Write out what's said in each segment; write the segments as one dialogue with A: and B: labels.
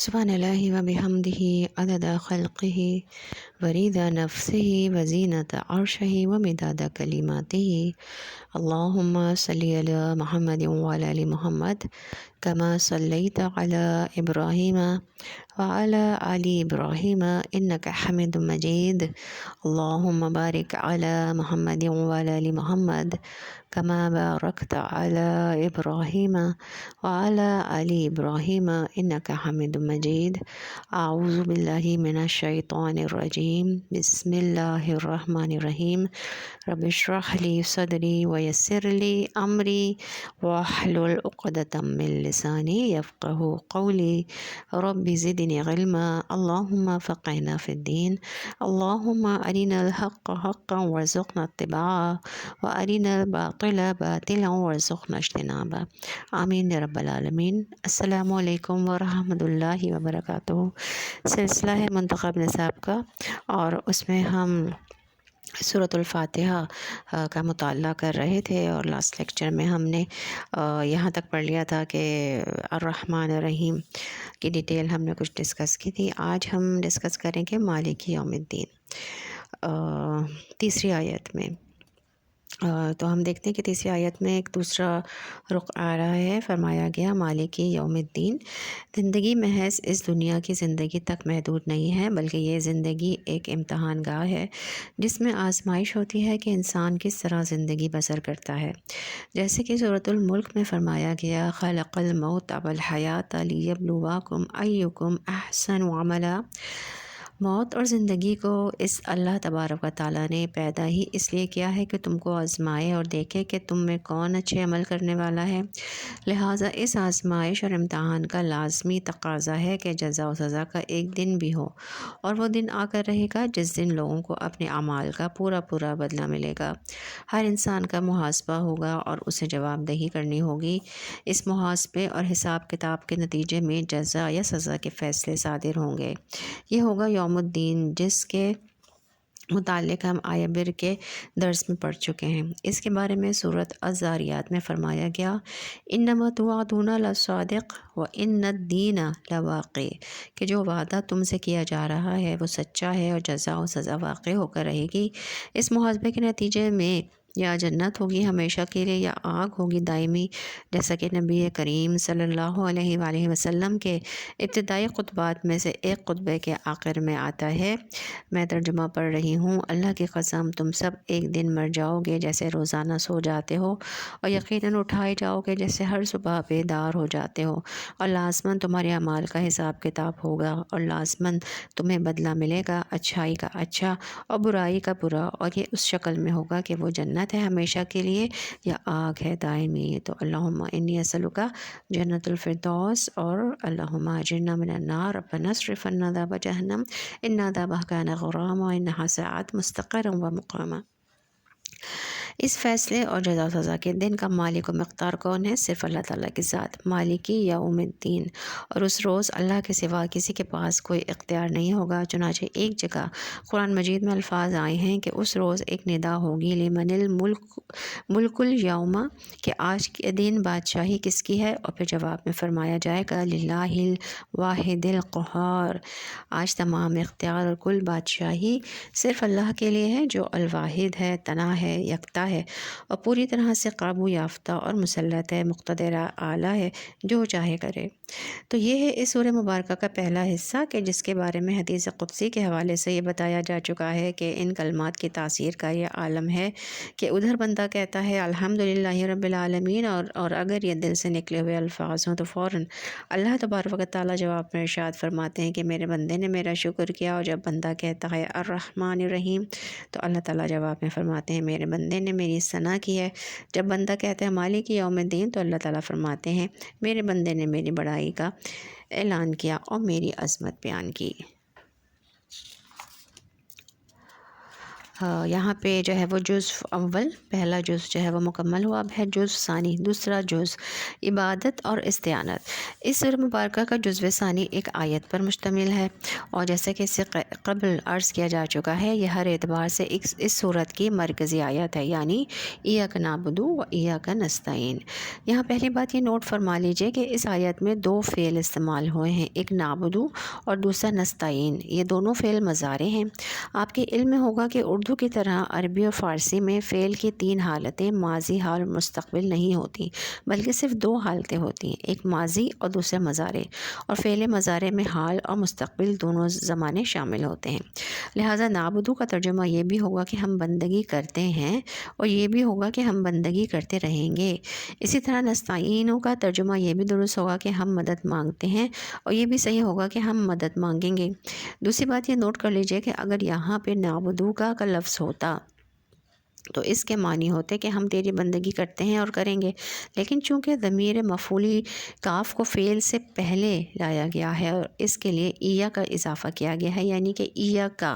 A: سبحان اللہ و بحمدہ عدد خلقہ ورضا نفسہ وزینت عرشہ ومداد کلماتہ۔ اللہم صلی علی محمد وعلی آل محمد کما صلیت علی ابراہیم وعلی آل ابراہیم انک حمید مجید۔ اللہم بارک علی محمد وعلی آل محمد کما بارکت علی ابراہیم وعلی آل ابراہیم انک حمید مجید۔ اعوذ باللہ من الشیطان الرجیم، بسم اللہ الرحمن الرحیم۔ رب اشرح لی صدری ویسر لی امری واحلل عقدۃ من لسانی یفقہوا قولی۔ رب زدنی علما، اللہم فقہنا فی الدین، اللہم ارنا الحق حقا وارزقنا اتباعہ وارنا الباطل باطلا وارزقنا اجتنابہ، آمین یا رب العالمین۔ السلام علیکم ورحمۃ اللہ وبرکاتہ۔ سلسلہ ہے منتخب نصاب کا، اور اس میں ہم سورۃ الفاتحہ کا مطالعہ کر رہے تھے، اور لاسٹ لیکچر میں ہم نے یہاں تک پڑھ لیا تھا کہ الرحمن الرحیم کی ڈیٹیل ہم نے کچھ ڈسکس کی تھی۔ آج ہم ڈسکس کریں گے مالک یوم الدین، تیسری آیت میں۔ تو ہم دیکھتے ہیں کہ تیسری آیت میں ایک دوسرا رخ آ رہا ہے۔ فرمایا گیا مالک یوم الدین، زندگی محض اس دنیا کی زندگی تک محدود نہیں ہے، بلکہ یہ زندگی ایک امتحان گاہ ہے جس میں آزمائش ہوتی ہے کہ انسان کس طرح زندگی بسر کرتا ہے۔ جیسے کہ سورۃ الملک میں فرمایا گیا خلق الموت والحیات لیبلواکم ایکم احسن عملا۔ موت اور زندگی کو اس اللہ تبارک و تعالیٰ نے پیدا ہی اس لیے کیا ہے کہ تم کو آزمائے اور دیکھے کہ تم میں کون اچھے عمل کرنے والا ہے۔ لہٰذا اس آزمائش اور امتحان کا لازمی تقاضا ہے کہ جزا و سزا کا ایک دن بھی ہو، اور وہ دن آ کر رہے گا جس دن لوگوں کو اپنے اعمال کا پورا پورا بدلہ ملے گا۔ ہر انسان کا محاسبہ ہوگا اور اسے جواب دہی کرنی ہوگی۔ اس محاسبے اور حساب کتاب کے نتیجے میں جزا یا سزا کے فیصلے صادر ہوں گے۔ یہ ہوگا یوم الدین، جس کے متعلق ہم آیہ بر کے درس میں پڑھ چکے ہیں۔ اس کے بارے میں سورۃ الذاریات میں فرمایا گیا انما توعدون لصادق وان الدین لواقع، کہ جو وعدہ تم سے کیا جا رہا ہے وہ سچا ہے اور جزا و سزا واقع ہو کر رہے گی۔ اس محاسبے کے نتیجے میں یا جنت ہوگی ہمیشہ کے لیے یا آگ ہوگی دائمی، جیسا کہ نبی کریم صلی اللہ علیہ وآلہ وسلم کے ابتدائی خطبات میں سے ایک خطبے کے آخر میں آتا ہے۔ میں ترجمہ پڑھ رہی ہوں۔ اللہ کی قسم تم سب ایک دن مر جاؤ گے جیسے روزانہ سو جاتے ہو، اور یقیناً اٹھائے جاؤ گے جیسے ہر صبح بیدار ہو جاتے ہو، اور لازماً تمہارے اعمال کا حساب کتاب ہوگا، اور لازماً تمہیں بدلہ ملے گا، اچھائی کا اچھا اور برائی کا برا، اور یہ اس شکل میں ہوگا کہ وہ جنت ہے ہمیشہ کے لیے یا آگ ہے دائمی۔ تو اللہم انی اسألک جنت الفردوس، اور اللہم اجرنا من النار، ربنا اصرف عنا عذاب جہنم ان عذابها کان غراما انہا ساءت مستقرا ومقاما۔ اس فیصلے اور جزا و سزا کے دن کا مالک و مختار کون ہے؟ صرف اللہ تعالیٰ کی ذات، مالکی یوم الدین، اور اس روز اللہ کے سوا کسی کے پاس کوئی اختیار نہیں ہوگا۔ چنانچہ ایک جگہ قرآن مجید میں الفاظ آئے ہیں کہ اس روز ایک ندا ہوگی لمن الملک الیوم، کہ آج کے دن بادشاہی کس کی ہے؟ اور پھر جواب میں فرمایا جائے گا للہ الواحد القہار، آج تمام اختیار اور کل بادشاہی صرف اللہ کے لیے ہے جو الواحد ہے، تنہا ہے، یکتا ہے، اور پوری طرح سے قابو یافتہ اور مسلط ہے، مقتدر اعلیٰ ہے، جو چاہے کرے۔ تو یہ ہے اس سورہ مبارکہ کا پہلا حصہ، کہ جس کے بارے میں حدیث قدسی کے حوالے سے یہ بتایا جا چکا ہے کہ ان کلمات کی تاثیر کا یہ عالم ہے کہ ادھر بندہ کہتا ہے الحمدللہ رب العالمین، اور اگر یہ دل سے نکلے ہوئے الفاظ ہوں تو فوراً اللہ تبارک و تعالیٰ جواب میں ارشاد فرماتے ہیں کہ میرے بندے نے میرا شکر کیا۔ اور جب بندہ کہتا ہے الرحمن الرحیم تو اللہ تعالیٰ جواب میں فرماتے ہیں میرے بندے نے میری ثنا کی ہے۔ جب بندہ کہتا ہے مالک یوم الدین تو اللہ تعالیٰ فرماتے ہیں میرے بندے نے میری بڑائی کا اعلان کیا اور میری عظمت بیان کی۔ یہاں پہ جو ہے وہ جزء اول، پہلا جزء جو ہے وہ مکمل ہوا، اب ہے جزء ثانی، دوسرا جزء عبادت اور استعانت۔ اس سورہ مبارکہ کا جزء ثانی ایک آیت پر مشتمل ہے، اور جیسا کہ اس سے قبل عرض کیا جا چکا ہے، یہ ہر اعتبار سے اس صورت کی مرکزی آیت ہے، یعنی ایاک نعبد و ایاک نستعین۔ یہاں پہلی بات یہ نوٹ فرما لیجئے کہ اس آیت میں دو فعل استعمال ہوئے ہیں، ایک نعبدو اور دوسرا نستعین، یہ دونوں فعل مضارع ہیں۔ آپ کے علم میں ہوگا کہ اردو کی طرح عربی اور فارسی میں فعل کی تین حالتیں ماضی، حال اور مستقبل نہیں ہوتی، بلکہ صرف دو حالتیں ہوتی ہیں، ایک ماضی اور دوسرا مضارع، اور فعل مضارع میں حال اور مستقبل دونوں زمانے شامل ہوتے ہیں۔ لہٰذا نعبدو کا ترجمہ یہ بھی ہوگا کہ ہم بندگی کرتے ہیں، اور یہ بھی ہوگا کہ ہم بندگی کرتے رہیں گے۔ اسی طرح نستعینوں کا ترجمہ یہ بھی درست ہوگا کہ ہم مدد مانگتے ہیں، اور یہ بھی صحیح ہوگا کہ ہم مدد مانگیں گے۔ دوسری بات یہ نوٹ کر لیجئے کہ اگر یہاں پہ نعبدو کا لفظ ہوتا تو اس کے معنی ہوتے کہ ہم تیری بندگی کرتے ہیں اور کریں گے، لیکن چونکہ ضمیر مفعولی کاف کو فعل سے پہلے لایا گیا ہے اور اس کے لیے ایا کا اضافہ کیا گیا ہے، یعنی کہ ایا کا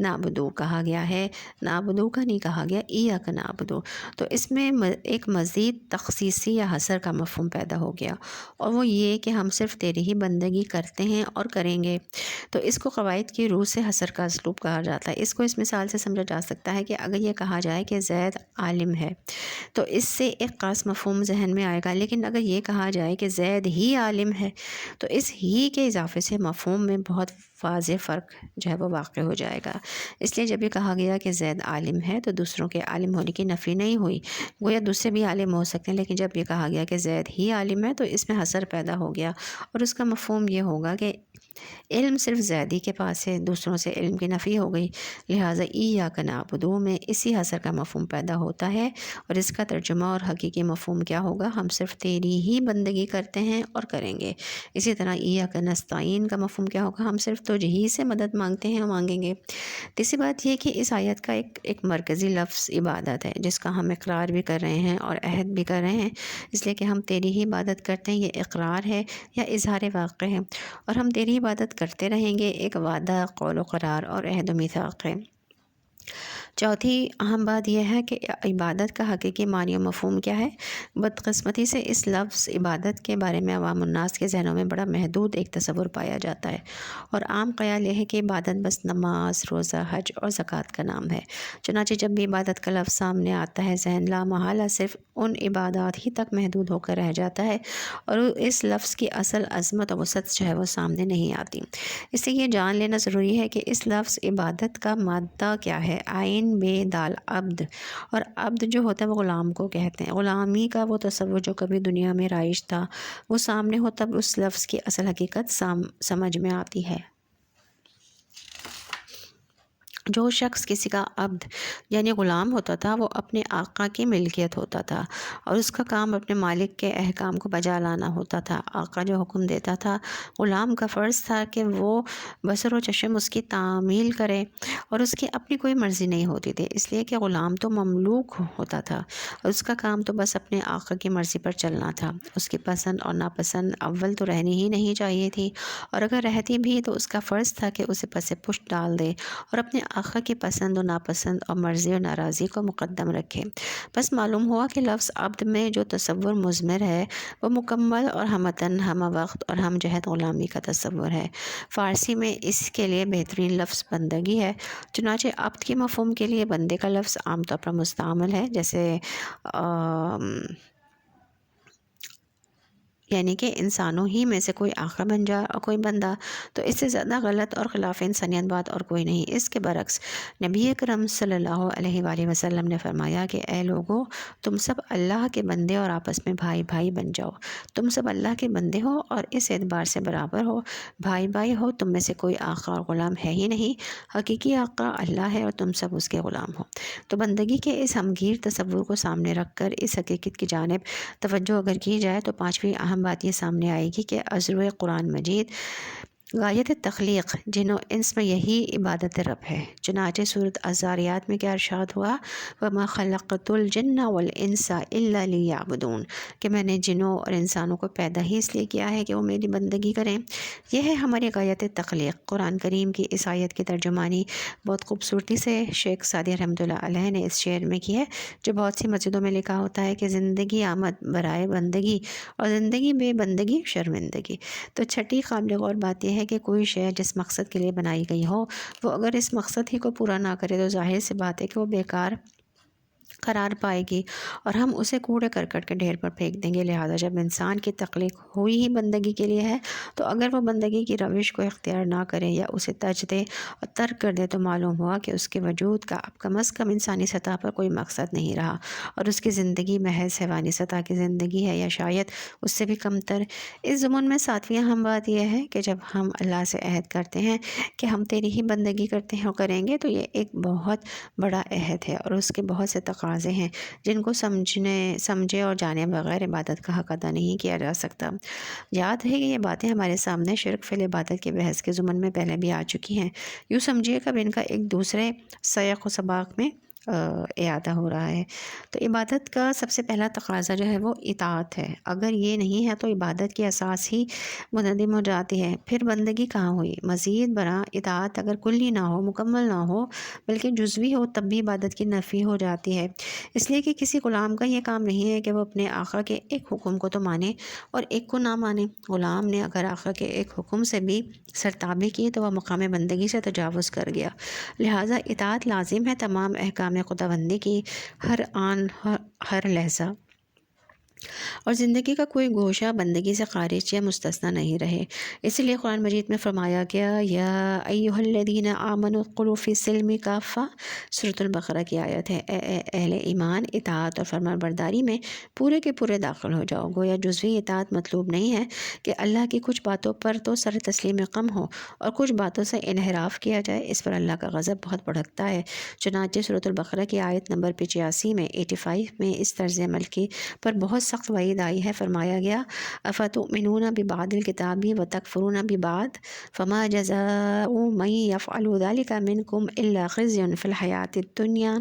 A: نعبدو کہا گیا ہے، نعبدو کا نہیں کہا گیا، ایا کا نعبدو، تو اس میں ایک مزید تخصیصی یا حصر کا مفہوم پیدا ہو گیا، اور وہ یہ کہ ہم صرف تیری ہی بندگی کرتے ہیں اور کریں گے۔ تو اس کو قواعد کی روح سے حصر کا اسلوب کہا جاتا ہے۔ اس کو اس مثال سے سمجھا جا سکتا ہے کہ اگر یہ کہا جائے کہ زید عالم ہے تو اس سے ایک خاص مفہوم ذہن میں آئے گا، لیکن اگر یہ کہا جائے کہ زید ہی عالم ہے تو اس ہی کے اضافے سے مفہوم میں بہت واضح فرق جو ہے وہ واقع ہو جائے گا۔ اس لیے جب یہ کہا گیا کہ زید عالم ہے تو دوسروں کے عالم ہونے کی نفی نہیں ہوئی، گویا دوسرے بھی عالم ہو سکتے ہیں، لیکن جب یہ کہا گیا کہ زید ہی عالم ہے تو اس میں حصر پیدا ہو گیا، اور اس کا مفہوم یہ ہوگا کہ علم صرف زیدی کے پاس ہے، دوسروں سے علم کی نفی ہو گئی، لہٰذا ایاک نعبدو میں اسی حصر کا مفہوم پیدا ہوتا ہے، اور اس کا ترجمہ اور حقیقی مفہوم کیا ہوگا؟ ہم صرف تیری ہی بندگی کرتے ہیں اور کریں گے۔ اسی طرح ایاک نستعین کا مفہوم کیا ہوگا؟ ہم صرف تجھ ہی سے مدد مانگتے ہیں اور مانگیں گے۔ تیسری بات یہ کہ اس آیت کا ایک مرکزی لفظ عبادت ہے، جس کا ہم اقرار بھی کر رہے ہیں اور عہد بھی کر رہے ہیں، اس لیے کہ ہم تیری ہی عبادت کرتے ہیں، یہ اقرار ہے یا اظہار واقع ہے، اور ہم تیری عبادت کرتے رہیں گے، ایک وعدہ، قول و قرار اور عہد و میثاق ہے۔ چوتھی اہم بات یہ ہے کہ عبادت کا حقیقی معنی و مفہوم کیا ہے؟ بدقسمتی سے اس لفظ عبادت کے بارے میں عوام الناس کے ذہنوں میں بڑا محدود ایک تصور پایا جاتا ہے، اور عام خیال یہ ہے کہ عبادت بس نماز، روزہ، حج اور زکوٰۃ کا نام ہے۔ چنانچہ جب بھی عبادت کا لفظ سامنے آتا ہے، ذہن لامحالہ صرف ان عبادات ہی تک محدود ہو کر رہ جاتا ہے، اور اس لفظ کی اصل عظمت و وسعت جو ہے وہ سامنے نہیں آتی۔ اس لیے یہ جان لینا ضروری ہے کہ اس لفظ عبادت کا مادہ کیا ہے۔ عین بے دال عبد، اور عبد جو ہوتا ہے وہ غلام کو کہتے ہیں۔ غلامی کا وہ تصور جو کبھی دنیا میں رائج تھا وہ سامنے ہو تب اس لفظ کی اصل حقیقت سمجھ میں آتی ہے۔ جو شخص کسی کا عبد یعنی غلام ہوتا تھا وہ اپنے آقا کی ملکیت ہوتا تھا، اور اس کا کام اپنے مالک کے احکام کو بجا لانا ہوتا تھا۔ آقا جو حکم دیتا تھا، غلام کا فرض تھا کہ وہ بصر و چشم اس کی تعمیل کرے، اور اس کی اپنی کوئی مرضی نہیں ہوتی تھی، اس لیے کہ غلام تو مملوک ہوتا تھا، اور اس کا کام تو بس اپنے آقا کی مرضی پر چلنا تھا۔ اس کی پسند اور ناپسند اول تو رہنی ہی نہیں چاہیے تھی، اور اگر رہتی بھی تو اس کا فرض تھا کہ اسے پس پشت ڈال دے اور اپنے آقا کی پسند و ناپسند اور مرضی و ناراضی کو مقدم رکھے۔ بس معلوم ہوا کہ لفظ عبد میں جو تصور مضمر ہے وہ مکمل اور ہمتن، ہم وقت اور ہم جہت غلامی کا تصور ہے۔ فارسی میں اس کے لیے بہترین لفظ بندگی ہے، چنانچہ عبد کے مفہوم کے لیے بندے کا لفظ عام طور پر مستعمل ہے، جیسے یعنی کہ انسانوں ہی میں سے کوئی آقا بن جائے اور کوئی بندہ، تو اس سے زیادہ غلط اور خلاف انسانیت بات اور کوئی نہیں۔ اس کے برعکس نبی اکرم صلی اللہ علیہ وآلہ وسلم نے فرمایا کہ اے لوگو، تم سب اللہ کے بندے اور آپس میں بھائی بھائی بن جاؤ۔ تم سب اللہ کے بندے ہو اور اس اعتبار سے برابر ہو، بھائی بھائی ہو، تم میں سے کوئی آقا اور غلام ہے ہی نہیں، حقیقی آقا اللہ ہے اور تم سب اس کے غلام ہو۔ تو بندگی کے اس ہمگیر تصور کو سامنے رکھ کر اس حقیقت کی جانب توجہ اگر کی جائے تو پانچویں اہم بات یہ سامنے آئے گی کہ عذر قرآن مجید غایت تخلیق جن و انس میں یہی عبادت رب ہے۔ چنانچہ صورت الذاریات میں کیا ارشاد ہوا، وَمَا خَلَقْتُ الْجِنَّ وَالْإِنسَ إِلَّا لِيَعْبُدُونَ، کہ میں نے جنوں اور انسانوں کو پیدا ہی اس لیے کیا ہے کہ وہ میری بندگی کریں۔ یہ ہے ہماری غایت تخلیق۔ قرآن کریم کی اس آیت کی ترجمانی بہت خوبصورتی سے شیخ سعدی رحمۃ اللہ علیہ نے اس شعر میں کی ہے، جو بہت سی مسجدوں میں لکھا ہوتا ہے کہ زندگی آمد برائے بندگی اور زندگی بے بندگی شرمندگی۔ تو چھٹی قابل غور بات یہ ہے کہ کوئی شے جس مقصد کے لیے بنائی گئی ہو، وہ اگر اس مقصد ہی کو پورا نہ کرے تو ظاہر سی بات ہے کہ وہ بیکار قرار پائے گی اور ہم اسے کوڑے کرکٹ کے ڈھیر پر پھینک دیں گے۔ لہٰذا جب انسان کی تخلیق ہوئی ہی بندگی کے لیے ہے تو اگر وہ بندگی کی روش کو اختیار نہ کرے یا اسے ترج دے اور ترک کر دے تو معلوم ہوا کہ اس کے وجود کا اب کم از کم انسانی سطح پر کوئی مقصد نہیں رہا اور اس کی زندگی محض حیوانی سطح کی زندگی ہے یا شاید اس سے بھی کم تر۔ اس ضمن میں ساتویں اہم بات یہ ہے کہ جب ہم اللہ سے عہد کرتے ہیں کہ ہم تیری ہی بندگی کرتے ہیں اور کریں گے، تو یہ ایک بہت بڑا عہد ہے اور اس کے بہت سے تقاضے ہیں جن کو سمجھے اور جانے بغیر عبادت کا حق ادا نہیں کیا جا سکتا۔ یاد ہے کہ یہ باتیں ہمارے سامنے شرک فی العبادت کے بحث کے ضمن میں پہلے بھی آ چکی ہیں۔ یوں سمجھیے کہ اب ان کا ایک دوسرے سیاق و سباق میں اعادہ ہو رہا ہے۔ تو عبادت کا سب سے پہلا تقاضا جو ہے وہ اطاعت ہے۔ اگر یہ نہیں ہے تو عبادت کی اساس ہی منہدم ہو جاتی ہے، پھر بندگی کہاں ہوئی؟ مزید برآں اطاعت اگر کلی نہ ہو، مکمل نہ ہو، بلکہ جزوی ہو، تب بھی عبادت کی نفی ہو جاتی ہے۔ اس لیے کہ کسی غلام کا یہ کام نہیں ہے کہ وہ اپنے آقا کے ایک حکم کو تو مانے اور ایک کو نہ مانے۔ غلام نے اگر آقا کے ایک حکم سے بھی سرتابی کی تو وہ مقام بندگی سے تجاوز کر گیا۔ لہٰذا اطاعت لازم ہے تمام احکام خداوندی کی، ہر آن ہر لحظہ، اور زندگی کا کوئی گوشہ بندگی سے خارج یا مستثنی نہیں رہے۔ اسی لیے قرآن مجید میں فرمایا گیا، یا ایھا الذین آمنوا ادخلوا فی السلم کافہ، سورۃ البقرہ کی آیت ہے، اے اہل ایمان اطاعت اور فرمان برداری میں پورے کے پورے داخل ہو جاؤ۔ گویا جزوی اطاعت مطلوب نہیں ہے کہ اللہ کی کچھ باتوں پر تو سر تسلیم کم ہو اور کچھ باتوں سے انحراف کیا جائے، اس پر اللہ کا غضب بہت بھڑکتا ہے۔ چنانچہ سورۃ البقرہ کی آیت نمبر 85 میں 85 میں اس طرز عمل کی پر بہت سخت وعید آئی ہے۔ فرمایا گیا، افتؤمنون ببعض الکتاب وتکفرون ببعض فما جزاء من یفعل ذلک منکم الا خزی فی الحیاۃ الدنیا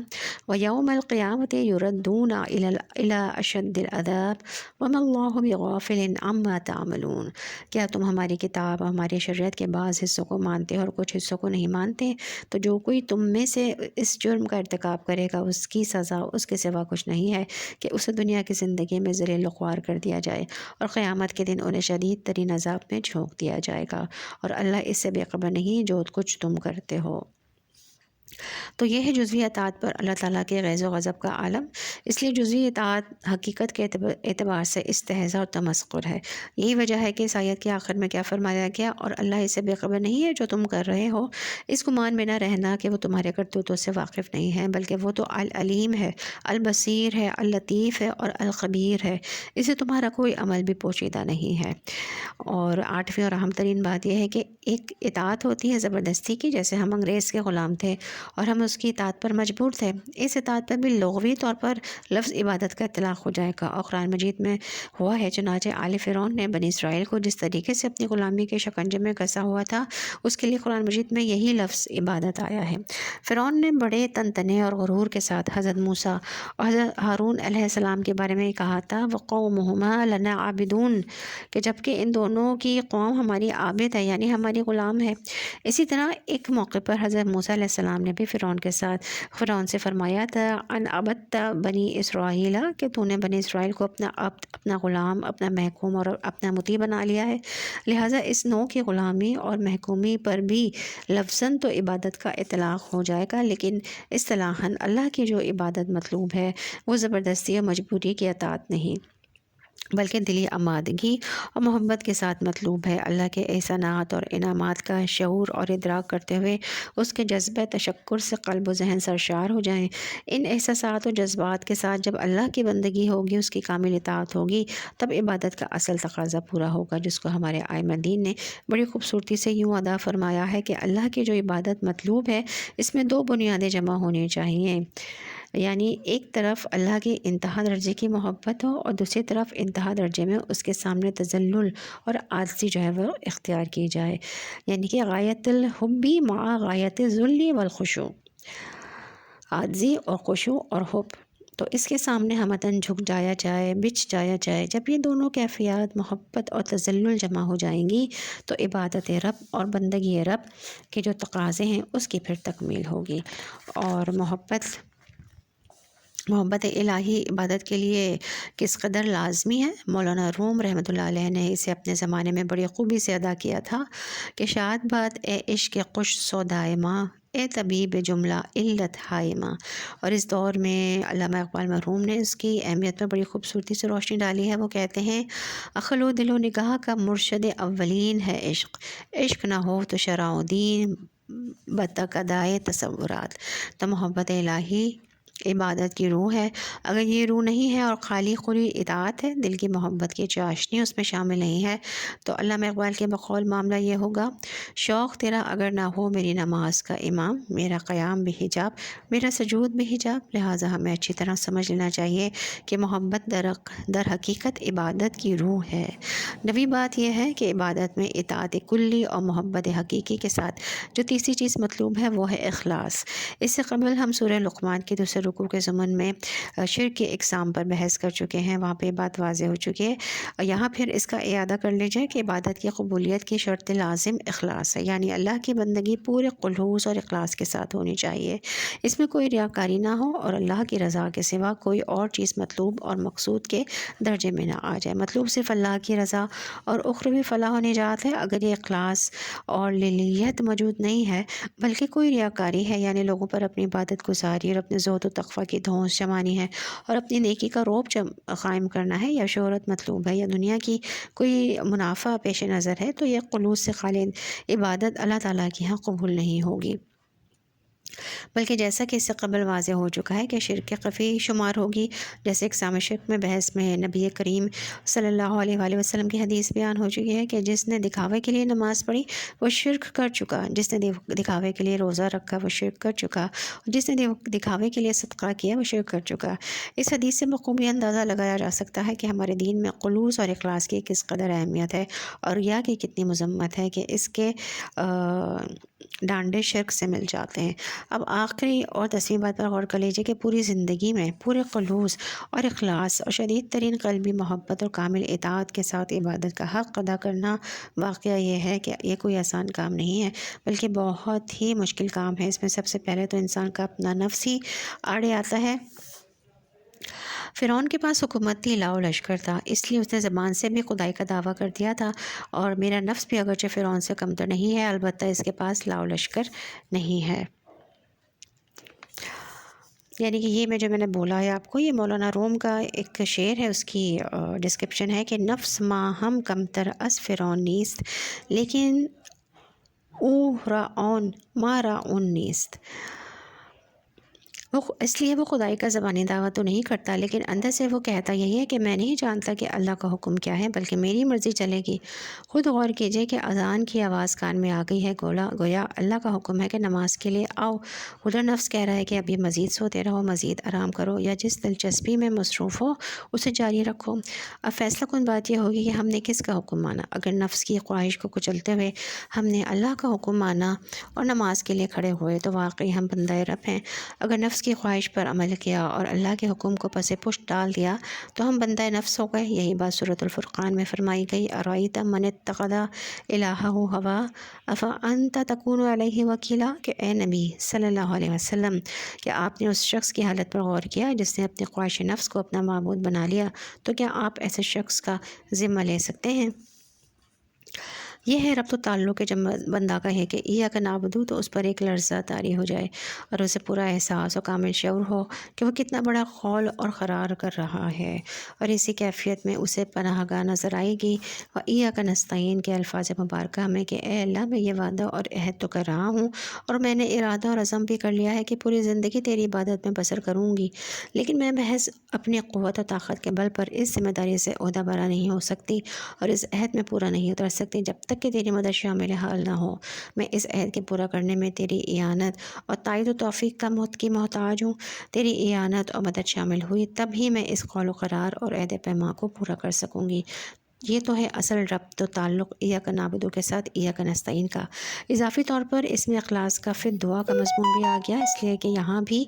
A: ویوم القیامۃ یردون الی اشد العذاب وما اللہ بغافل عما تعملون۔ کیا تم ہماری کتاب اور ہماری شریعت کے بعض حصوں کو مانتے ہو اور کچھ حصوں کو نہیں مانتے؟ تو جو کوئی تم میں سے اس جرم کا ارتکاب کرے گا اس کی سزا اس کے سوا کچھ نہیں ہے کہ اسے دنیا کی زندگی میں ذلیل و خوار کر دیا جائے اور قیامت کے دن انہیں شدید ترین عذاب میں جھونک دیا جائے گا، اور اللہ اس سے بے خبر نہیں جو کچھ تم کرتے ہو۔ تو یہ ہے جزوی اطاعت پر اللہ تعالیٰ کے غیظ و غضب کا عالم۔ اس لیے جزوی اطاعت حقیقت کے اعتبار سے استہزاء اور تمسخر ہے۔ یہی وجہ ہے کہ اس آیت کے آخر میں کیا فرمایا گیا، اور اللہ اس سے بے خبر نہیں ہے جو تم کر رہے ہو۔ اس گمان میں نہ رہنا کہ وہ تمہارے کرتوتوں سے واقف نہیں ہے، بلکہ وہ تو العلیم ہے، البصیر ہے، اللطیف ہے اور الخبیر ہے، اسے تمہارا کوئی عمل بھی پوشیدہ نہیں ہے۔ اور آٹھویں اور اہم ترین بات یہ ہے کہ ایک اطاعت ہوتی ہے زبردستی کی، جیسے ہم انگریز کے غلام تھے اور ہم اس کی اطاعت پر مجبور تھے۔ اس اطاعت پر بھی لغوی طور پر لفظ عبادت کا اطلاق ہو جائے گا، اور قرآن مجید میں ہوا ہے، چنانچہ آل فرعون نے بنی اسرائیل کو جس طریقے سے اپنی غلامی کے شکنجے میں کسا ہوا تھا، اس کے لیے قرآن مجید میں یہی لفظ عبادت آیا ہے۔ فرعون نے بڑے تنتنے اور غرور کے ساتھ حضرت موسیٰ اور حضرت ہارون علیہ السلام کے بارے میں کہا تھا، وَقَوْمُهُمَا لَنَا عَابِدُونَ، کہ جبکہ ان دونوں کی قوم ہماری عابد ہے، یعنی ہماری غلام ہے۔ اسی طرح ایک موقع پر حضرت موسیٰ علیہ السلام نے بھی فرعون سے فرمایا تھا، ان عبدت بنی اسرائیل، کہ تو نے بنی اسرائیل کو اپنا عبد، اپنا غلام، اپنا محکوم اور اپنا مطیع بنا لیا ہے۔ لہٰذا اس نوع کی غلامی اور محکومی پر بھی لفظاً تو عبادت کا اطلاق ہو جائے گا، لیکن اصطلاحاً اللہ کی جو عبادت مطلوب ہے وہ زبردستی اور مجبوری کی اطاعت نہیں، بلکہ دلی آمادگی اور محبت کے ساتھ مطلوب ہے۔ اللہ کے احسانات اور انعامات کا شعور اور ادراک کرتے ہوئے اس کے جذبہ تشکر سے قلب و ذہن سرشار ہو جائیں۔ ان احساسات و جذبات کے ساتھ جب اللہ کی بندگی ہوگی، اس کی کامل اطاعت ہوگی، تب عبادت کا اصل تقاضا پورا ہوگا، جس کو ہمارے ائمہ دین نے بڑی خوبصورتی سے یوں ادا فرمایا ہے کہ اللہ کی جو عبادت مطلوب ہے اس میں دو بنیادیں جمع ہونی چاہیے۔ یعنی ایک طرف اللہ کی انتہا درجے کی محبت ہو اور دوسری طرف انتہا درجے میں اس کے سامنے تذلل اور عاجزی جو ہے وہ اختیار کی جائے، یعنی کہ غایت الحبی مع غایت الذل والخشوع، عاجزی اور خشوع اور حب، تو اس کے سامنے ہمتاً جھک جایا جائے، بچھ جایا جائے۔ جب یہ دونوں کیفیات محبت اور تذلل جمع ہو جائیں گی تو عبادت رب اور بندگی رب کے جو تقاضے ہیں اس کی پھر تکمیل ہوگی۔ اور محبت الہی عبادت کے لیے کس قدر لازمی ہے، مولانا روم رحمۃ اللہ علیہ نے اسے اپنے زمانے میں بڑی خوبی سے ادا کیا تھا کہ شاد بات اے عشق خوش سودائے ماں، اے طبیب جملہ علت ہائے ماں۔ اور اس دور میں علامہ اقبال مرحوم نے اس کی اہمیت پر بڑی خوبصورتی سے روشنی ڈالی ہے۔ وہ کہتے ہیں عقل و دل و نگاہ کا مرشد اولین ہے عشق، عشق نہ ہو تو شرع و دین بتقاضائے تصورات۔ تو محبت الہی عبادت کی روح ہے۔ اگر یہ روح نہیں ہے اور خالی خوری اطاعت ہے، دل کی محبت کی چاشنی اس میں شامل نہیں ہے، تو علامہ اقبال کے بقول معاملہ یہ ہوگا، شوق تیرا اگر نہ ہو میری نماز کا امام، میرا قیام بھی حجاب، میرا سجود بھی حجاب۔ لہٰذا ہمیں اچھی طرح سمجھ لینا چاہیے کہ محبت در حقیقت عبادت کی روح ہے۔ نویں بات یہ ہے کہ عبادت میں اطاعت کلی اور محبت حقیقی کے ساتھ جو تیسری چیز مطلوب ہے وہ ہے اخلاص۔ اس سے قبل ہم سورہ لقمان کے دوسرے رکوع کے ضمن میں شرک کی اقسام پر بحث کر چکے ہیں، وہاں پہ بات واضح ہو چکی ہے۔ یہاں پھر اس کا اعادہ کر لیجئے کہ عبادت کی قبولیت کی شرط لازم اخلاص ہے، یعنی اللہ کی بندگی پورے خلوص اور اخلاص کے ساتھ ہونی چاہیے، اس میں کوئی ریاکاری نہ ہو اور اللہ کی رضا کے سوا کوئی اور چیز مطلوب اور مقصود کے درجے میں نہ آ جائے۔ مطلوب صرف اللہ کی رضا اور اخروی فلاح و نجات ہے۔ اگر یہ اخلاص اور للیت موجود نہیں ہے بلکہ کوئی ریاکاری ہے، یعنی لوگوں پر اپنی عبادت گزاری اور اپنے زہد و تقویٰ کی دھونس جمانی ہے اور اپنی نیکی کا روب قائم کرنا ہے، یا شہرت مطلوب ہے، یا دنیا کی کوئی منافع پیش نظر ہے، تو یہ خلوص سے خالی عبادت اللہ تعالیٰ کی ہاں قبول نہیں ہوگی، بلکہ جیسا کہ اس سے قبل واضح ہو چکا ہے کہ شرک خفی شمار ہوگی۔ جیسے اقسام شرک میں بحث میں نبی کریم صلی اللہ علیہ وآلہ وسلم کی حدیث بیان ہو چکی ہے کہ جس نے دکھاوے کے لیے نماز پڑھی وہ شرک کر چکا، جس نے دکھاوے کے لیے روزہ رکھا وہ شرک کر چکا، جس نے دکھاوے کے لیے صدقہ کیا وہ شرک کر چکا۔ اس حدیث سے بخوبی اندازہ لگایا جا سکتا ہے کہ ہمارے دین میں خلوص اور اخلاص کی کس قدر اہمیت ہے اور ریا کی کتنی مذمت ہے کہ اس کے ڈانڈے شرک سے مل جاتے ہیں۔ اب آخری اور 10ویں بات پر غور کر لیجیے کہ پوری زندگی میں پورے خلوص اور اخلاص اور شدید ترین قلبی محبت اور کامل اطاعت کے ساتھ عبادت کا حق ادا کرنا، واقعہ یہ ہے کہ یہ کوئی آسان کام نہیں ہے بلکہ بہت ہی مشکل کام ہے۔ اس میں سب سے پہلے تو انسان کا اپنا نفس ہی آڑے آتا ہے۔ فرعون کے پاس حکومت تھی، لاؤ لشکر تھا، اس لیے اس نے زبان سے بھی خدائی کا دعویٰ کر دیا تھا، اور میرا نفس بھی اگرچہ فرعون سے کمتر نہیں ہے، البتہ اس کے پاس لاؤ لشکر نہیں ہے۔ یعنی کہ یہ میں نے بولا ہے آپ کو، یہ مولانا روم کا ایک شعر ہے، اس کی ڈسکرپشن ہے کہ نفس ما ہم کمتر از فرعون نیست لیکن او راعون ما راعون نیست۔ اس لیے وہ خدائی کا زبانی دعویٰ تو نہیں کرتا، لیکن اندر سے وہ کہتا یہی ہے کہ میں نہیں جانتا کہ اللہ کا حکم کیا ہے، بلکہ میری مرضی چلے گی۔ خود غور کیجئے کہ اذان کی آواز کان میں آ گئی ہے، گویا اللہ کا حکم ہے کہ نماز کے لیے آؤ، ادھر نفس کہہ رہا ہے کہ ابھی مزید سوتے رہو، مزید آرام کرو، یا جس دلچسپی میں مصروف ہو اسے جاری رکھو۔ اب فیصلہ کن بات یہ ہوگی کہ ہم نے کس کا حکم مانا۔ اگر نفس کی خواہش کو کچلتے ہوئے ہم نے اللہ کا حکم مانا اور نماز کے لیے کھڑے ہوئے تو واقعی ہم بندہ رب ہیں۔ اگر نفس کی خواہش پر عمل کیا اور اللہ کے حکم کو پس پشت ڈال دیا تو ہم بندہ نفس ہو گئے۔ یہی بات سورۃ الفرقان میں فرمائی گئی، ارأیت من اتخذ الہہ ہوا افانت تکون علیہ وکیلا، کہ اے نبی صلی اللہ علیہ وسلم، کہ آپ نے اس شخص کی حالت پر غور کیا جس نے اپنی خواہش نفس کو اپنا معبود بنا لیا، تو کیا آپ ایسے شخص کا ذمہ لے سکتے ہیں؟ یہ ہے ربط و تعلق کہ جب بندہ کہے کہ ایاک نعبد تو اس پر ایک لرزہ طاری ہو جائے اور اسے پورا احساس و کامل شعور ہو کہ وہ کتنا بڑا قول اور قرار کر رہا ہے، اور اسی کیفیت میں اسے پناہ گاہ نظر آئے گی۔ و ایاک نستعین کے الفاظ مبارکہ میں کہ اے اللہ، میں یہ وعدہ اور عہد تو کر رہا ہوں اور میں نے ارادہ اور عزم بھی کر لیا ہے کہ پوری زندگی تیری عبادت میں بسر کروں گی، لیکن میں محض اپنی قوت و طاقت کے بل پر اس ذمہ داری سے عہدہ برا نہیں ہو سکتی اور اس عہد میں پورا نہیں اتر سکتی جب تک کہ تیری مدد شامل حال نہ ہو۔ میں اس عہد کے پورا کرنے میں تیری اعانت اور تائید و توفیق کی محتاج ہوں۔ تیری اعانت اور مدد شامل ہوئی تب ہی میں اس قول و قرار اور عہد پیما کو پورا کر سکوں گی۔ یہ تو ہے اصل ربط و تعلق ایاک نعبد کے ساتھ ایاک نستعین کا۔ اضافی طور پر اس میں اخلاص کا فی دعا کا مضمون بھی آ گیا، اس لیے کہ یہاں بھی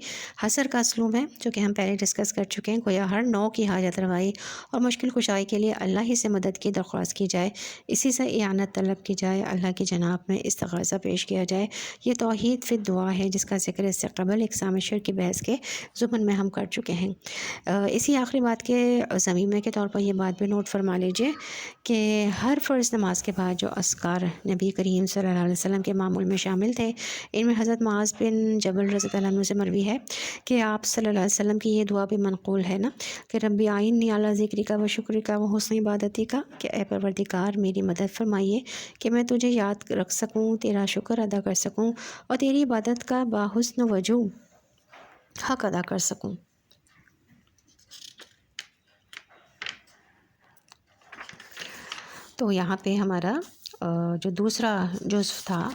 A: حصر کا اسلوب ہے جو کہ ہم پہلے ڈسکس کر چکے ہیں۔ گویا ہر نوع کی حاجت روائی اور مشکل کشائی کے لیے اللہ ہی سے مدد کی درخواست کی جائے، اسی سے اعانت طلب کی جائے، اللہ کی جناب میں استغاثہ پیش کیا جائے۔ یہ توحید فی دعا ہے جس کا ذکر اس سے قبل اقسام شرک کی بحث کے ضمن میں ہم کر چکے ہیں۔ اسی آخری بات کے ضمیمے کے طور پر یہ بات بھی نوٹ فرما لیجئے کہ ہر فرض نماز کے بعد جو اذکار نبی کریم صلی اللہ علیہ وسلم کے معمول میں شامل تھے، ان میں حضرت معاذ بن جبل رضی اللہ عنہ سے مروی ہے کہ آپ صلی اللہ علیہ وسلم کی یہ دعا بھی منقول ہے نا کہ ربی آئینی اعلیٰ ذکری کا و شکری کا و حسن عبادتی کا، کہ اے پروردگار میری مدد فرمائیے کہ میں تجھے یاد رکھ سکوں، تیرا شکر ادا کر سکوں اور تیری عبادت کا باحسن وجوہ حق ادا کر سکوں۔ تو یہاں پہ ہمارا جو دوسرا جزو تھا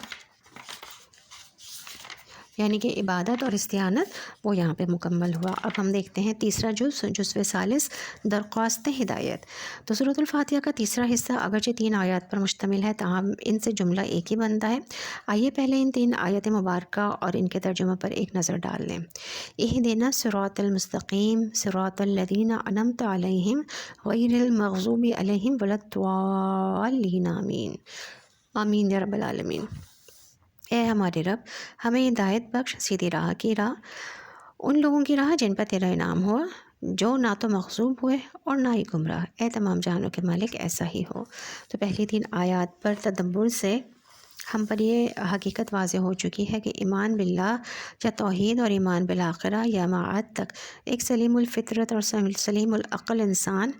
A: یعنی کہ عبادت اور استعانت، وہ یہاں پہ مکمل ہوا۔ اب ہم دیکھتے ہیں تیسرا جزو ثالث، درخواست ہدایت۔ تو سورۃ الفاتحہ کا تیسرا حصہ اگرچہ 3 آیات پر مشتمل ہے تاہم ان سے جملہ ایک ہی بنتا ہے۔ آئیے پہلے ان 3 آیات مبارکہ اور ان کے ترجمہ پر ایک نظر ڈال لیں۔ اہدنا الصراط المستقیم صراط الذین انعمت علیہم غیر المغضوب علیہم ولا الضالین آمین۔ آمین یا رب العالمین۔ اے ہمارے رب، ہمیں ہدایت بخش سیدھی راہ کی راہ، ان لوگوں کی راہ جن پر تیرا انعام ہوا، جو نہ تو مغضوب ہوئے اور نہ ہی گمراہ۔ اے تمام جہانوں کے مالک ایسا ہی ہو۔ تو پہلی 3 آیات پر تدبر سے ہم پر یہ حقیقت واضح ہو چکی ہے کہ ایمان باللہ یا توحید اور ایمان بالآخرہ یا معاد تک ایک سلیم الفطرت اور سلیم العقل انسان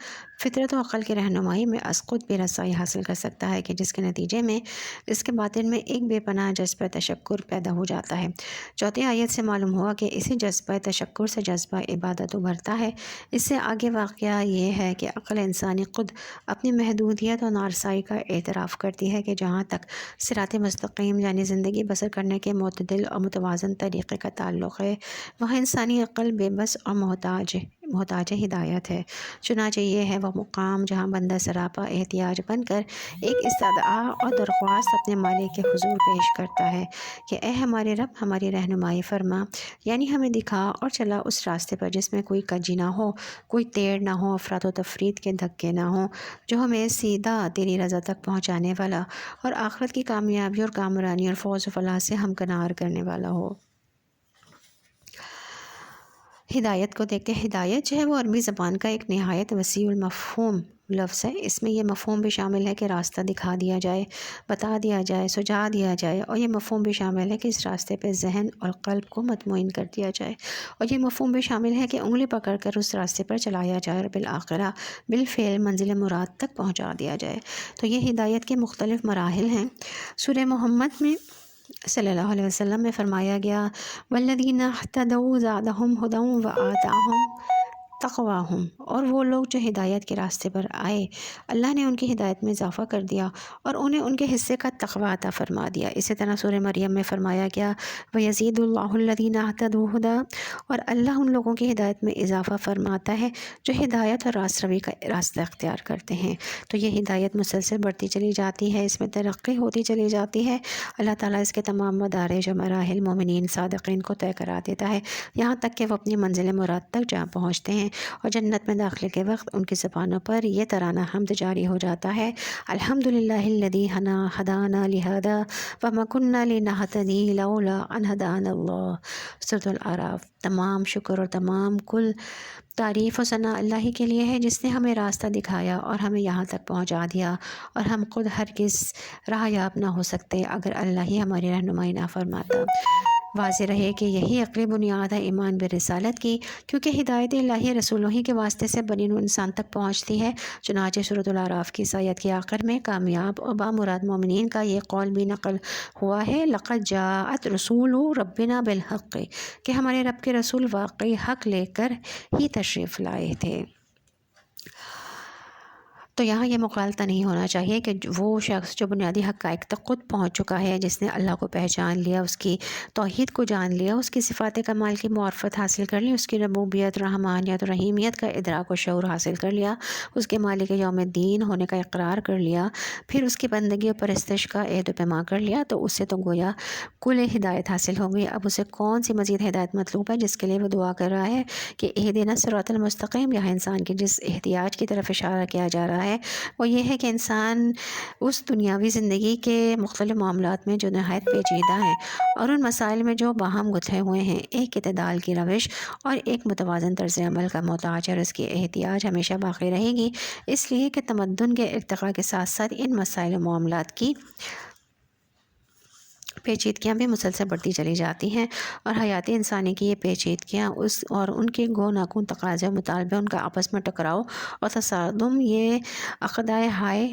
A: فطرت و عقل کی رہنمائی میں از خود بے رسائی حاصل کر سکتا ہے، کہ جس کے نتیجے میں اس کے باطن میں ایک بے پناہ جذبہ تشکر پیدا ہو جاتا ہے۔ چوتھی آیت سے معلوم ہوا کہ اسی جذبہ تشکر سے جذبہ عبادت ابھرتا ہے۔ اس سے آگے واقعہ یہ ہے کہ عقل انسانی خود اپنی محدودیت اور نارسائی کا اعتراف کرتی ہے کہ جہاں تک صراط مستقیم یعنی زندگی بسر کرنے کے معتدل اور متوازن طریقے کا تعلق ہے، وہاں انسانی عقل بے بس اور محتاج ہدایت ہے۔ چنانچہ یہ ہے وہ مقام جہاں بندہ سراپا احتیاج بن کر ایک استدعا اور درخواست اپنے مالک کے حضور پیش کرتا ہے کہ اے ہمارے رب، ہماری رہنمائی فرما، یعنی ہمیں دکھا اور چلا اس راستے پر جس میں کوئی کجی نہ ہو، کوئی تیڑ نہ ہو، افراد و تفرید کے دھکے نہ ہوں، جو ہمیں سیدھا تیری رضا تک پہنچانے والا اور آخرت کی کامیابی اور کامرانی اور فوز و فلاح سے ہمکنار کرنے والا ہو۔ ہدایت کو دیکھتے ہیں۔ ہدایت جو ہے وہ عربی زبان کا ایک نہایت وسیع المفہوم لفظ ہے۔ اس میں یہ مفہوم بھی شامل ہے کہ راستہ دکھا دیا جائے، بتا دیا جائے، سجھا دیا جائے، اور یہ مفہوم بھی شامل ہے کہ اس راستے پہ ذہن اور قلب کو مطمئن کر دیا جائے، اور یہ مفہوم بھی شامل ہے کہ انگلی پکڑ کر اس راستے پر چلایا جائے اور بالآخرہ بالفعل منزل مراد تک پہنچا دیا جائے۔ تو یہ ہدایت کے مختلف مراحل ہیں۔ سورہ محمد میں صلی اللہ علیہ وسلم میں فرمایا گیا والذین اہتدوا زادہم ھدی وآتاہم تقواہم، اور وہ لوگ جو ہدایت کے راستے پر آئے اللہ نے ان کی ہدایت میں اضافہ کر دیا اور انہیں ان کے حصے کا تقویٰ عطا فرما دیا۔ اسی طرح سورہ مریم میں فرمایا گیا وَيَزِيدُ اللَّهُ الَّذِينَ اهْتَدُوا هُدًى، اور اللہ ان لوگوں کی ہدایت میں اضافہ فرماتا ہے جو ہدایت اور راست روی کا راستہ اختیار کرتے ہیں۔ تو یہ ہدایت مسلسل بڑھتی چلی جاتی ہے، اس میں ترقی ہوتی چلی جاتی ہے۔ اللہ تعالیٰ اس کے تمام مدارج و مراحل مومنین صادقین کو طے کرا دیتا ہے، یہاں تک کہ وہ اپنی منزل مراد تک جا پہنچتے ہیں، اور جنت میں داخلے کے وقت ان کی زبانوں پر یہ ترانہ حمد جاری ہو جاتا ہے الحمدللہ الذی ہدانا لہذا وما کنا لنہتدی لولا ان ہدانا اللہ۔ سورۃ الاعراف۔ تمام شکر اور تمام کل تعریف و ثنا اللہ ہی کے لیے ہے جس نے ہمیں راستہ دکھایا اور ہمیں یہاں تک پہنچا دیا، اور ہم خود ہرگز راہ یاب نہ ہو سکتے اگر اللہ ہی ہماری رہنمائی نہ فرماتا۔ واضح رہے کہ یہی عقلی بنیاد ہے ایمان برسالت کی، کیونکہ ہدایت الہی رسولوں ہی کے واسطے سے بنی نوع انسان تک پہنچتی ہے۔ چنانچہ سورۃ الاعراف کی آیت کے آخر میں کامیاب اور بامراد مومنین کا یہ قول بھی نقل ہوا ہے لقد جاءت رسول ربنا بالحق، کہ ہمارے رب کے رسول واقعی حق لے کر ہی تشریف لائے تھے۔ تو یہاں یہ مغالطہ نہیں ہونا چاہیے کہ وہ شخص جو بنیادی حقائق تک خود پہنچ چکا ہے، جس نے اللہ کو پہچان لیا، اس کی توحید کو جان لیا، اس کی صفات کمال کی معرفت حاصل کر لی، اس کی ربوبیت، رحمانیت اور رحیمیت کا ادراک و شعور حاصل کر لیا، اس کے مالک یوم الدین ہونے کا اقرار کر لیا، پھر اس کی بندگی اور پرستش کا عہد و پیما کر لیا، تو اس سے تو گویا کل ہدایت حاصل ہو گئی۔ اب اسے کون سی مزید ہدایت مطلوب ہے جس کے لیے وہ دعا کر رہا ہے کہ اہدنا الصراط المستقیم؟ یہاں انسان کی جس احتیاج کی طرف اشارہ کیا جا رہا ہے وہ یہ ہے کہ انسان اس دنیاوی زندگی کے مختلف معاملات میں جو نہایت پیچیدہ ہیں اور ان مسائل میں جو باہم گتھے ہوئے ہیں، ایک اعتدال کی روش اور ایک متوازن طرز عمل کا محتاج ہے، اور اس کی احتیاج ہمیشہ باقی رہے گی، اس لیے کہ تمدن کے ارتقاء کے ساتھ ساتھ ان مسائل و معاملات کی پیچیدگیاں بھی مسلسل بڑھتی چلی جاتی ہیں، اور حیات انسانی کی یہ پیچیدگیاں اور ان کے گو ناگون تقاضے و مطالبے، ان کا آپس میں ٹکراؤ اور تصادم، یہ عقدۂ ہائے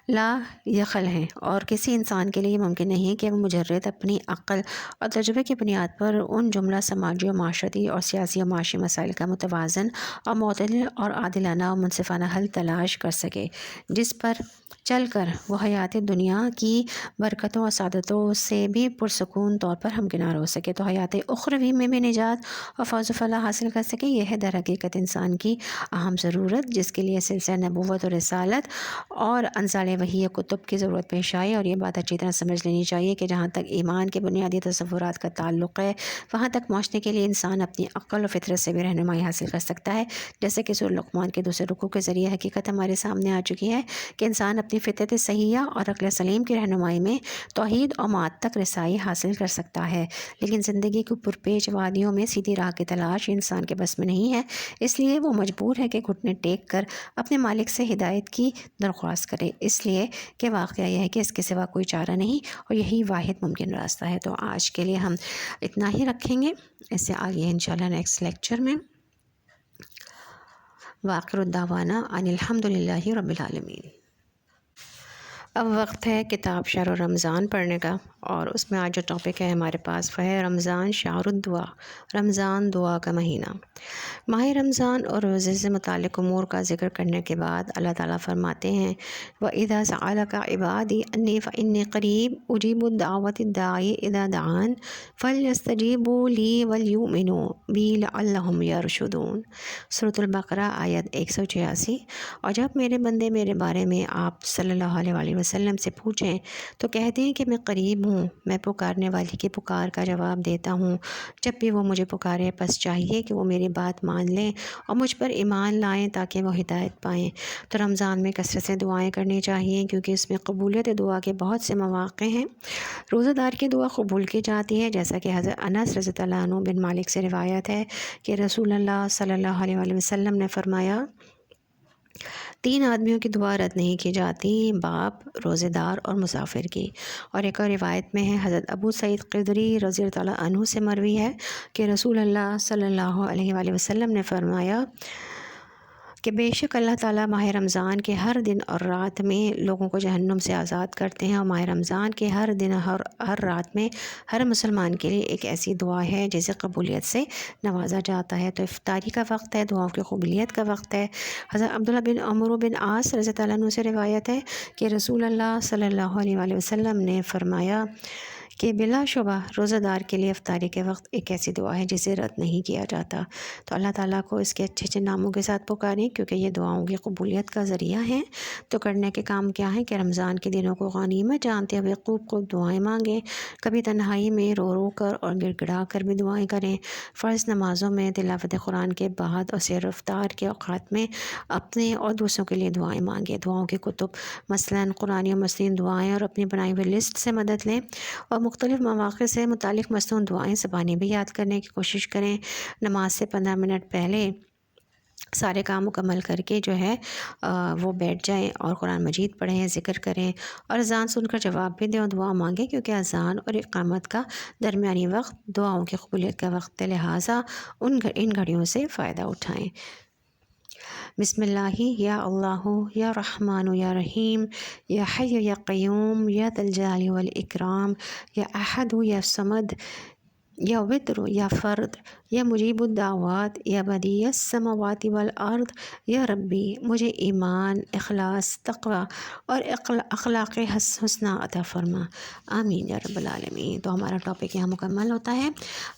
A: لا یخل ہیں، اور کسی انسان کے لیے ممکن نہیں کہ وہ مجرد اپنی عقل اور تجربے کی بنیاد پر ان جملہ سماجی و معاشرتی اور سیاسی و معاشی مسائل کا متوازن اور معتدل اور عادلانہ و منصفانہ حل تلاش کر سکے، جس پر چل کر وہ حیات دنیا کی برکتوں اور سعادتوں سے بھی پرسکون طور پر ہمکنار ہو سکے، تو حیات اخروی میں بھی نجات اور فوز و فلاح حاصل کر سکے۔ یہ ہے در حقیقت انسان کی اہم ضرورت، جس کے لیے سلسلہ نبوت اور رسالت اور انزال وحی کتب کی ضرورت پیش آئی، اور یہ بات اچھی طرح سمجھ لینی چاہیے کہ جہاں تک ایمان کے بنیادی تصورات کا تعلق ہے، وہاں تک پہنچنے کے لیے انسان اپنی عقل و فطرت سے بھی رہنمائی حاصل کر سکتا ہے، جیسے کہ سورہ لقمان کے دوسرے رکوع کے ذریعے حقیقت ہمارے سامنے آ چکی ہے کہ انسان اپنی فطرت صحیحہ اور عقل سلیم کی رہنمائی میں توحید اور معاد تک رسائی حاصل کر سکتا ہے، لیکن زندگی کی پرپیچ وادیوں میں سیدھی راہ کی تلاش انسان کے بس میں نہیں ہے، اس لیے وہ مجبور ہے کہ گھٹنے ٹیک کر اپنے مالک سے ہدایت کی درخواست کرے، اس لیے کہ واقعہ یہ ہے کہ اس کے سوا کوئی چارہ نہیں اور یہی واحد ممکن راستہ ہے۔ تو آج کے لیے ہم اتنا ہی رکھیں گے، اس سے آگے انشاءاللہ نیکسٹ لیکچر میں۔ وآخر الدعوانا ان الحمد للہ رب العالمین۔ اب وقت ہے کتاب شہر رمضان پڑھنے کا، اور اس میں آج جو ٹاپک ہے ہمارے پاس وہ ہے رمضان شہر الدعا، رمضان دعا کا مہینہ۔ ماہ رمضان اور روزے سے متعلق امور کا ذکر کرنے کے بعد اللہ تعالیٰ فرماتے ہیں وَإِذَا سَأَلَكَ عِبَادِي أَنِّي فَإِنِّي قَرِيبٌ أُجِيبُ الدَّعْوَةَ الدَّاعِ إِذَا دَعَانِ فَلْيَسْتَجِيبُوا لِي وَلْيُؤْمِنُوا بِي لَعَلَّهُمْ يَرْشُدُونَ۔ سورۃ البقرہ آیت 186۔ اور جب میرے بندے میرے بارے میں آپ صلی اللہ علیہ وسلم سے پوچھیں تو کہتے ہیں کہ میں قریب ہوں، میں پکارنے والی کی پکار کا جواب دیتا ہوں جب بھی وہ مجھے پکارے، بس چاہیے کہ وہ میری بات مان لیں اور مجھ پر ایمان لائیں تاکہ وہ ہدایت پائیں۔ تو رمضان میں کثرت سے دعائیں کرنی چاہیے، کیونکہ اس میں قبولیت دعا کے بہت سے مواقع ہیں۔ روزہ دار کی دعا قبول کی جاتی ہے، جیسا کہ حضرت انس رضی اللہ عنہ بن مالک سے روایت ہے کہ رسول اللہ صلی اللہ علیہ وسلم نے فرمایا 3 آدمیوں کی دعا رد نہیں کی جاتی، باپ، روزے دار اور مسافر کی۔ اور ایک اور روایت میں ہے، حضرت ابو سعید خدری رضی اللہ عنہ سے مروی ہے کہ رسول اللہ صلی اللہ علیہ وسلم نے فرمایا کہ بے شک اللہ تعالیٰ ماہ رمضان کے ہر دن اور رات میں لوگوں کو جہنم سے آزاد کرتے ہیں، اور ماہ رمضان کے ہر دن ہر رات میں ہر مسلمان کے لیے ایک ایسی دعا ہے جسے قبولیت سے نوازا جاتا ہے۔ تو افطاری کا وقت ہے، دعاؤں کی قبولیت کا وقت ہے۔ حضرت عبداللہ بن عمرو بن عاص رضی اللہ عنہ سے روایت ہے کہ رسول اللہ صلی اللہ علیہ وسلم نے فرمایا کہ بلا شبہ روزہ دار کے لیے افطاری کے وقت ایک ایسی دعا ہے جسے رد نہیں کیا جاتا۔ تو اللہ تعالیٰ کو اس کے اچھے اچھے ناموں کے ساتھ پکاریں، کیونکہ یہ دعاؤں کی قبولیت کا ذریعہ ہیں۔ تو کرنے کے کام کیا ہیں کہ رمضان کے دنوں کو غنیمت جانتے ہوئے خوب دعائیں مانگیں، کبھی تنہائی میں رو رو کر اور گڑ گڑا کر بھی دعائیں کریں، فرض نمازوں میں تلاوت قرآن کے بعد اور سیر و افطار کے اوقات میں اپنے اور دوسروں کے لیے دعائیں مانگیں۔ دعاؤں کے کتب مثلاً قرآنی و مسنون دعائیں اور اپنی بنائی ہوئی لسٹ سے مدد لیں، اور مختلف مواقع سے متعلق مصنون دعائیں زبانی بھی یاد کرنے کی کوشش کریں۔ نماز سے 15 منٹ پہلے سارے کام مکمل کر کے جو ہے وہ بیٹھ جائیں اور قرآن مجید پڑھیں، ذکر کریں، اور اذان سن کر جواب بھی دیں اور دعا مانگیں، کیونکہ اذان اور اقامت کا درمیانی وقت دعاؤں کی قبولیت کا وقت ہے، لہٰذا ان گھڑیوں سے فائدہ اٹھائیں۔ بسم اللہ یا اللہ یا رحمان یا رحیم یا حی یا قیوم یا ذی الجلال والاکرام یا احد یا صمد یا وطر یا فرد یا مجیب الدعوات یا بدیع السماوات والارض، یا ربی مجھے ایمان، اخلاص، تقوی اور اخلاق حسنہ عطا فرما، آمین یا رب العالمین۔ تو ہمارا ٹاپک یہاں مکمل ہوتا ہے۔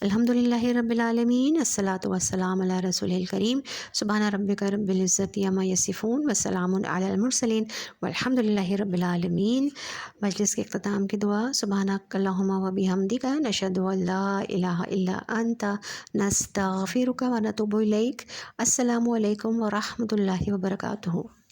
A: الحمدللہ رب العالمین، الصلاۃ والسلام علی رسول الکریم، سبحان ربک رب العزت عما یصفون وسلام علی المرسلین والحمدللہ رب العالمین۔ مجلس کے اختتام کی دعا، سبحانک اللہم و بحمدک نشہد ان لا الہ الا انت نستغفرک و نتوب الیک۔ السلام علیکم ورحمۃ اللہ وبرکاتہ۔